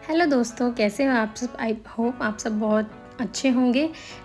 Hello दोस्तों, कैसे हो आप सब। आई होप आप सब बहुत अच्छे होंगे।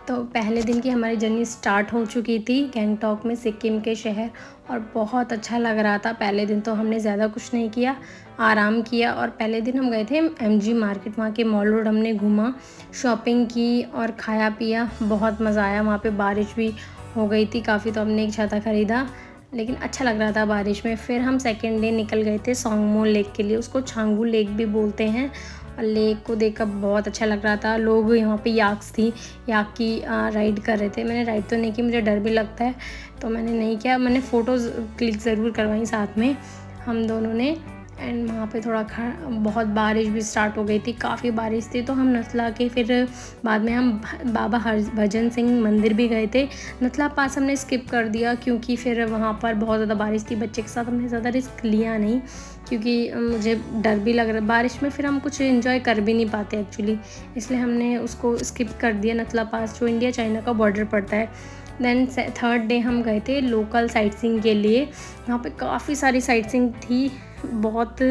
तो पहले दिन की हमारी जर्नी स्टार्ट हो चुकी थी गैंगटॉक में, सिक्किम के शहर, और बहुत अच्छा लग रहा था। पहले दिन तो हमने ज़्यादा कुछ नहीं किया, आराम किया। और पहले दिन हम गए थे एमजी मार्केट, वहाँ के मॉल रोड हमने घूमा, शॉपिंग की और खाया पिया। बहुत मज़ा आया। वहाँ पे बारिश भी हो गई थी काफ़ी, तो हमने एक छाता ख़रीदा, लेकिन अच्छा लग रहा था बारिश में। फिर हम सेकेंड डे निकल गए थे सोंगमो लेक के लिए, उसको छांगू लेक भी बोलते हैं। और लेक को देखकर बहुत अच्छा लग रहा था। लोग यहाँ पे याक्स थी, याक की राइड कर रहे थे। मैंने राइड तो नहीं की, मुझे डर भी लगता है तो मैंने नहीं किया। मैंने फ़ोटोज़ क्लिक ज़रूर करवाई साथ में हम दोनों ने। एंड वहाँ पे थोड़ा बहुत बारिश भी स्टार्ट हो गई थी, काफ़ी बारिश थी। तो हम नथला के फिर बाद में हम बाबा हरभजन सिंह मंदिर भी गए थे। नथला पास हमने स्किप कर दिया क्योंकि फिर वहाँ पर बहुत ज़्यादा बारिश थी। बच्चे के साथ हमने ज़्यादा रिस्क लिया नहीं क्योंकि मुझे डर भी लग रहा बारिश में, फिर हम कुछ एंजॉय कर भी नहीं पाते एक्चुअली, इसलिए हमने उसको स्किप कर दिया। नथला पास जो इंडिया चाइना का बॉर्डर पड़ता है। देन थर्ड डे हम गए थे लोकल साइट सीइंग के लिए। यहाँ पे काफ़ी सारी साइट सीइंग थी, बहुत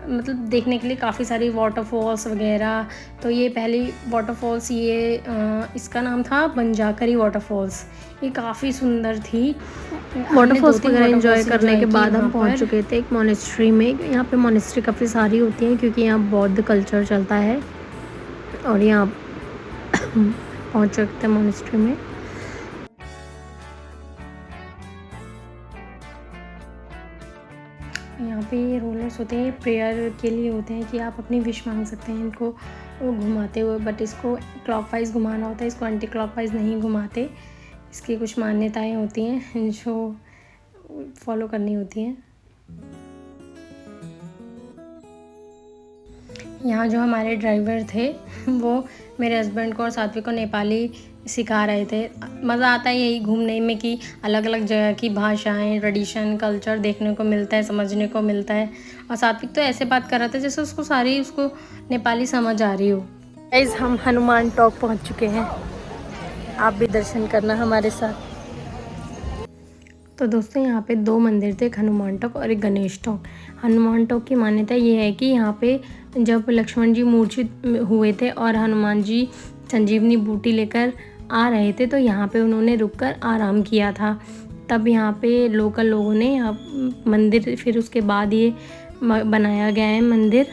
मतलब देखने के लिए काफ़ी सारी वाटरफॉल्स वगैरह। तो ये पहली वाटरफॉल्स, इसका नाम था बंजाकरी वाटरफॉल्स। ये काफ़ी सुंदर थी। वाटरफॉल्स वगैरह एंजॉय करने के बाद हम पहुंच पर चुके थे एक मोनेस्ट्री में। यहाँ पे मोनेस्ट्री काफ़ी सारी होती हैं क्योंकि यहाँ बौद्ध कल्चर चलता है। और यहाँ पहुंच चुके थे मोनेस्ट्री में। यहाँ पे ये रोलर्स होते हैं, प्रेयर के लिए होते हैं कि आप अपनी विश मांग सकते हैं इनको घुमाते हुए। बट इसको क्लॉकवाइज घुमाना होता है, इसको एंटी क्लॉकवाइज नहीं घुमाते। इसकी कुछ मान्यताएं होती हैं जो फॉलो करनी होती हैं। यहाँ जो हमारे ड्राइवर थे वो मेरे हस्बैंड को और सात्विक को नेपाली सिखा रहे थे। मज़ा आता है यही घूमने में कि अलग अलग जगह की भाषाएं, ट्रेडिशन, कल्चर देखने को मिलता है, समझने को मिलता है। और सात्विक तो ऐसे बात कर रहा था जैसे उसको नेपाली समझ आ रही हो। गाइस, हम हनुमान टॉप पहुंच चुके हैं, आप भी दर्शन करना हमारे साथ। तो दोस्तों, यहाँ पे दो मंदिर थे, एक हनुमान टॉप और एक गणेश टॉप। हनुमान टॉप की मान्यता ये है कि यहाँ पे जब लक्ष्मण जी मूर्छित हुए थे और हनुमान जी संजीवनी बूटी लेकर आ रहे थे, तो यहाँ पे उन्होंने रुककर आराम किया था। तब यहाँ पे लोकल लोगों ने यहाँ मंदिर, फिर उसके बाद ये बनाया गया है मंदिर।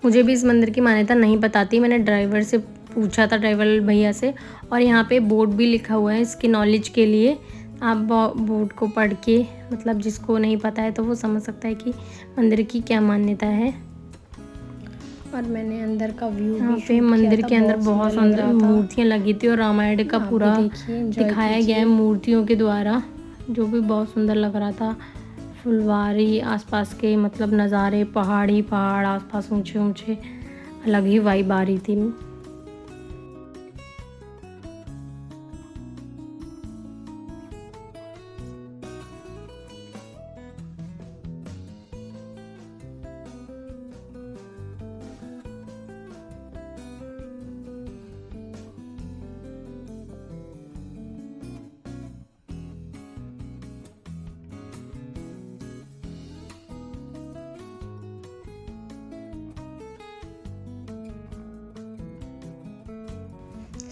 मुझे भी इस मंदिर की मान्यता नहीं पता थी, मैंने ड्राइवर से पूछा था, ड्राइवर भैया से। और यहाँ पे बोर्ड भी लिखा हुआ है इसकी नॉलेज के लिए। आप बोर्ड को पढ़ के, मतलब जिसको नहीं पता है तो वो समझ सकता है कि मंदिर की क्या मान्यता है। और मैंने अंदर का व्यू यहाँ पे मंदिर के अंदर बहुत सुंदर मूर्तियाँ लगी थी और रामायण का पूरा दिखाया गया है मूर्तियों के द्वारा, जो भी बहुत सुंदर लग रहा था। फुलवारी, आसपास के मतलब नज़ारे, पहाड़ आसपास ऊंचे ऊंचे, अलग ही वाइब आ रही थी।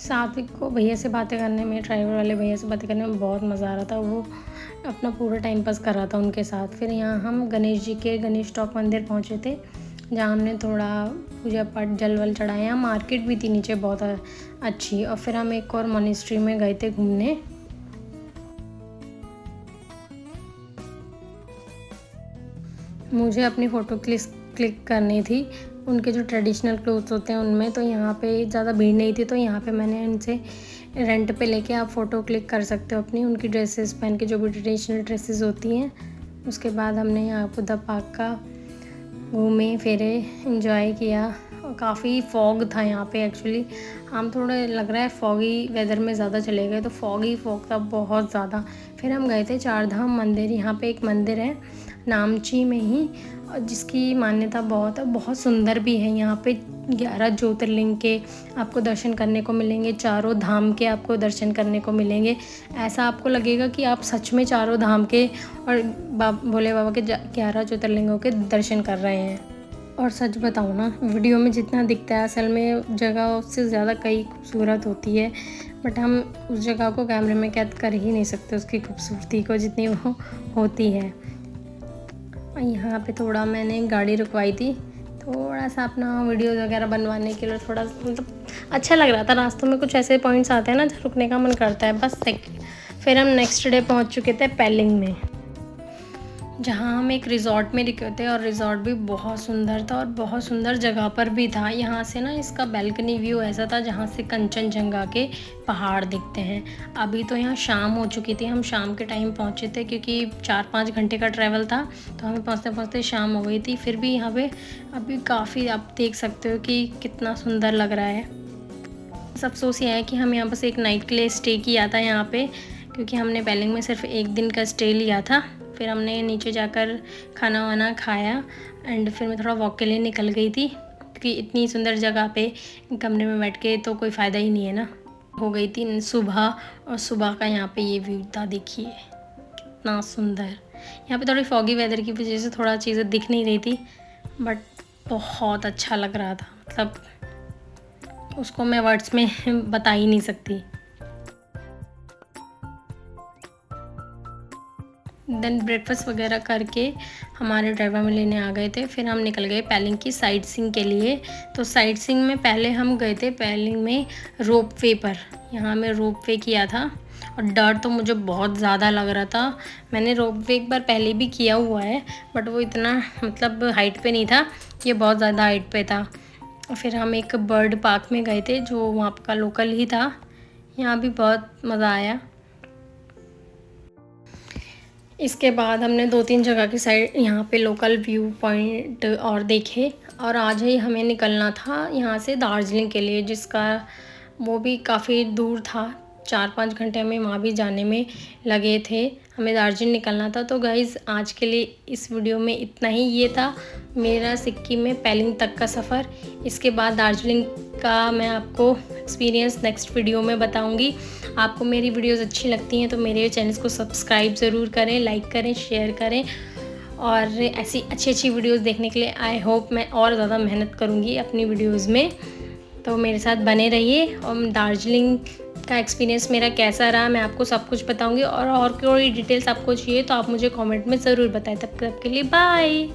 सात्विक को भैया से बातें करने में, ड्राइवर वाले भैया से बातें करने में बहुत मज़ा आ रहा था। वो अपना पूरा टाइम पास कर रहा था उनके साथ। फिर यहाँ हम गणेश जी के गणेश टॉप मंदिर पहुँचे थे, जहाँ हमने थोड़ा पूजा पाठ, जल वल चढ़ाया। यहाँ मार्केट भी थी नीचे बहुत अच्छी। और फिर हम एक और मोनेस्ट्री में गए थे घूमने। मुझे अपनी फ़ोटो क्लिक करनी थी उनके जो ट्रेडिशनल क्लोथ्स होते हैं उनमें। तो यहाँ पे ज़्यादा भीड़ नहीं थी, तो यहाँ पे मैंने उनसे रेंट पे लेके आप फ़ोटो क्लिक कर सकते हो अपनी, उनकी ड्रेसेस पहन के, जो भी ट्रेडिशनल ड्रेसेस होती हैं। उसके बाद हमने यहाँ बुद्धा पार्क का घूमे फिरे, एंजॉय किया। और काफ़ी फॉग था यहाँ पे एक्चुअली। हम थोड़े लग रहा है फॉगी वेदर में ज़्यादा चले गए, तो फॉग था बहुत ज़्यादा। फिर हम गए थे चार धाम मंदिर। यहाँ पे एक मंदिर है नामची में ही, जिसकी मान्यता बहुत सुंदर भी है। यहाँ पे 11 ज्योतिर्लिंग के आपको दर्शन करने को मिलेंगे, चारों धाम के आपको दर्शन करने को मिलेंगे। ऐसा आपको लगेगा कि आप सच में चारों धाम के और भोले बाबा के 11 ज्योतिर्लिंगों के दर्शन कर रहे हैं। और सच बताऊँ ना, वीडियो में जितना दिखता है असल में जगह उससे ज़्यादा कई खूबसूरत होती है, बट हम उस जगह को कैमरे में कैद कर ही नहीं सकते उसकी खूबसूरती को जितनी वो होती है। यहाँ पे थोड़ा मैंने गाड़ी रुकवाई थी, थोड़ा सा अपना वीडियोज़ वगैरह बनवाने के लिए, थोड़ा मतलब अच्छा लग रहा था। रास्तों में कुछ ऐसे पॉइंट्स आते हैं ना जहाँ रुकने का मन करता है बस। फिर हम नेक्स्ट डे पहुँच चुके थे पेलिंग में, जहाँ हम एक रिज़ॉर्ट में रुके थे, और रिज़ॉर्ट भी बहुत सुंदर था और बहुत सुंदर जगह पर भी था। यहाँ से ना इसका बैल्कनी व्यू ऐसा था जहाँ से कंचनजंगा के पहाड़ दिखते हैं। अभी तो यहाँ शाम हो चुकी थी, हम शाम के टाइम पहुँचे थे क्योंकि 4-5 घंटे का ट्रैवल था, तो हमें पहुँचते पहुँचते शाम हो गई थी। फिर भी यहाँ पे अभी काफ़ी आप देख सकते हो कि कितना सुंदर लग रहा है। अफसोस ये है कि हम यहाँ बस एक नाइट के लिए स्टे किया था यहाँ पे, क्योंकि हमने पेलिंग में सिर्फ एक दिन का स्टे लिया था। फिर हमने नीचे जाकर खाना वाना खाया एंड फिर मैं थोड़ा वॉक के लिए निकल गई थी, क्योंकि इतनी सुंदर जगह पे कमरे में बैठ के तो कोई फ़ायदा ही नहीं है ना। हो गई थी सुबह, और सुबह का यहाँ पे ये व्यू था, देखिए कितना सुंदर। यहाँ पे थोड़ी फॉगी वेदर की वजह से थोड़ा चीज़ें दिख नहीं रही थी, बट बहुत अच्छा लग रहा था, मतलब उसको मैं वर्ड्स में बता ही नहीं सकती। देन ब्रेकफास्ट वगैरह करके हमारे ड्राइवर में लेने आ गए थे। फिर हम निकल गए पेलिंग की साइट सीइंग के लिए। तो साइट सीइंग में पहले हम गए थे पेलिंग में रोप वे पर। यहाँ मैं रोप वे किया था और डर तो मुझे बहुत ज़्यादा लग रहा था। मैंने रोप वे एक बार पहले भी किया हुआ है, बट वो इतना मतलब हाइट पे नहीं था, ये बहुत ज़्यादा हाइट पे था। फिर हम एक बर्ड पार्क में गए थे जो वहाँ का लोकल ही था। यहाँ भी बहुत मज़ा आया। इसके बाद हमने 2-3 जगह की साइड यहाँ पे लोकल व्यू पॉइंट और देखे, और आज ही हमें निकलना था यहाँ से दार्जिलिंग के लिए, जिसका वो भी काफ़ी दूर था। 4-5 घंटे हमें वहाँ भी जाने में लगे थे, हमें दार्जिलिंग निकलना था। तो गाइज़ आज के लिए इस वीडियो में इतना ही। ये था मेरा सिक्किम में पेलिंग तक का सफ़र। इसके बाद दार्जिलिंग का मैं आपको एक्सपीरियंस नेक्स्ट वीडियो में बताऊंगी। आपको मेरी वीडियोस अच्छी लगती हैं तो मेरे चैनल को सब्सक्राइब ज़रूर करें, लाइक करें, शेयर करें, और ऐसी अच्छी वीडियोस देखने के लिए आई होप मैं और ज़्यादा मेहनत करूँगी अपनी वीडियोस में। तो मेरे साथ बने रहिए, और दार्जिलिंग का एक्सपीरियंस मेरा कैसा रहा मैं आपको सब कुछ बताऊंगी। और कोई डिटेल्स आपको चाहिए तो आप मुझे कमेंट में ज़रूर बताएं। तब तक के लिए बाय।